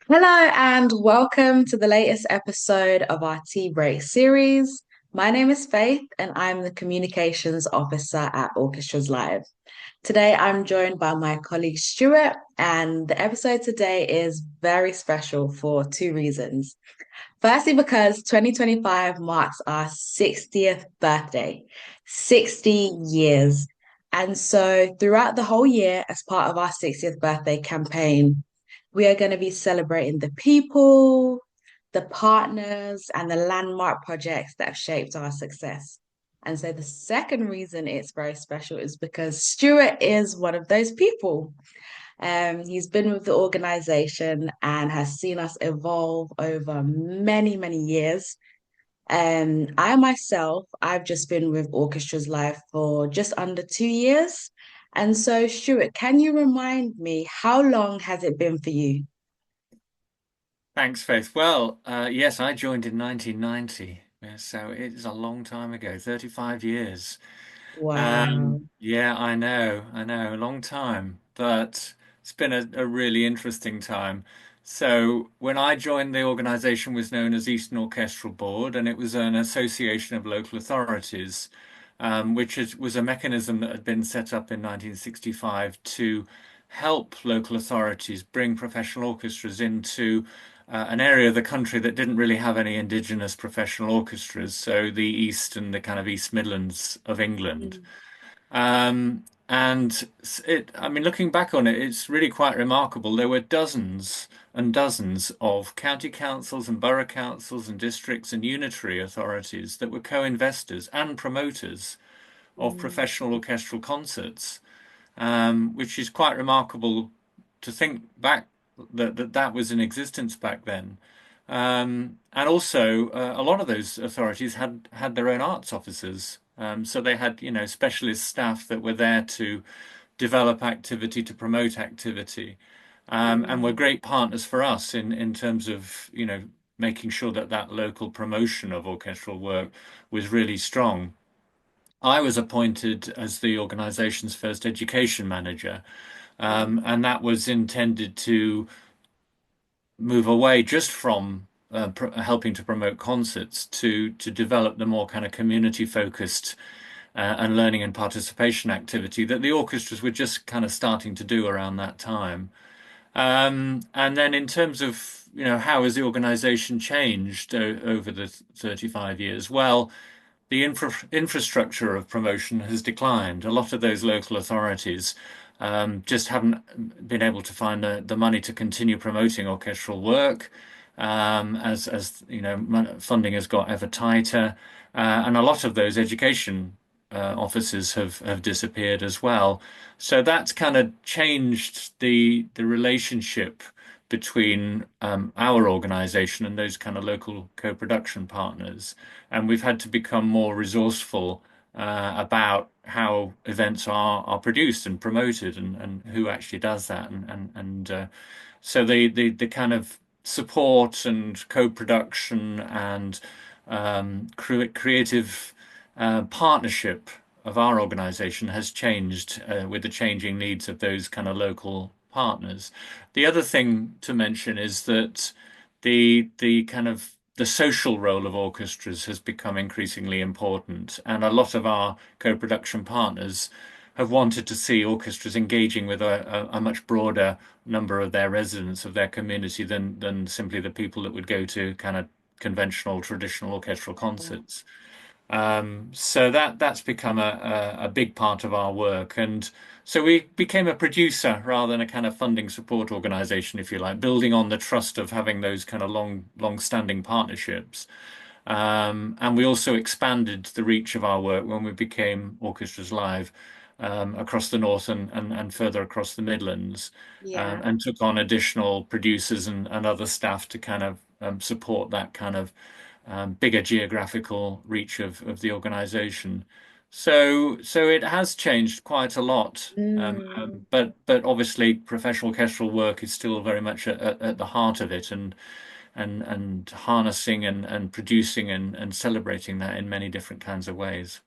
Hello and welcome to the latest episode of our Tea Break series. My name is Faith and I'm the Communications Officer at Orchestras Live. Today I'm joined by my colleague Stuart, and the episode today is very special for two reasons. Firstly, because 2025 marks our 60th birthday, 60 years. And so throughout the whole year, as part of our 60th birthday campaign, we are going to be celebrating the people, the partners, and the landmark projects that have shaped our success. And so the second reason it's very special is because Stuart is one of those people. He's been with the organization and has seen us evolve over many, many years. I myself, I've just been with Orchestras Live for just under 2 years. And so, Stuart, can you remind me how long has it been for you? Thanks, Faith. Well, yes, I joined in 1990, so it's a long time ago, 35 years. Wow. Yeah, I know, a long time, but it's been a really interesting time. So when I joined, the organization was known as Eastern Orchestral Board, and it was an association of local authorities, was a mechanism that had been set up in 1965 to help local authorities bring professional orchestras into an area of the country that didn't really have any indigenous professional orchestras, so the East and the kind of East Midlands of England. Mm, I mean, looking back on it, it's really quite remarkable. There were dozens and dozens of county councils and borough councils and districts and unitary authorities that were co-investors and promoters of mm, professional orchestral concerts, which is quite remarkable to think back that was in existence back then. And also, a lot of those authorities had their own arts officers. So they had, specialist staff that were there to develop activity, to promote activity, and were mm, great partners for us in terms of, making sure that that local promotion of orchestral work was really strong. I was appointed as the organization's first education manager, mm, and that was intended to move away just from helping to promote concerts to develop the more kind of community focused and learning and participation activity that the orchestras were just kind of starting to do around that time. And then in terms of, how has the organization changed over the 35 years? Well, the infrastructure of promotion has declined. A lot of those local authorities just haven't been able to find the money to continue promoting orchestral work, as funding has got ever tighter, and a lot of those education offices have disappeared as well. So that's kind of changed the relationship between our organization and those kind of local co-production partners. And we've had to become more resourceful about how events are produced and promoted and who actually does that. So the kind of support and co-production and creative partnership of our organization has changed with the changing needs of those kind of local partners. The other thing to mention is that the kind of the social role of orchestras has become increasingly important, and a lot of our co-production partners have wanted to see orchestras engaging with a much broader number of their residents of their community than simply the people that would go to kind of conventional traditional orchestral concerts. So that's become a big part of our work. And so we became a producer rather than a kind of funding support organization, if you like, building on the trust of having those kind of long-standing partnerships. And we also expanded the reach of our work when we became Orchestras Live across the north and further across the Midlands, yeah. and took on additional producers and other staff to kind of support that kind of bigger geographical reach of the organization. So it has changed quite a lot. Mm. But obviously professional orchestral work is still very much at the heart of it and harnessing and producing and celebrating that in many different kinds of ways.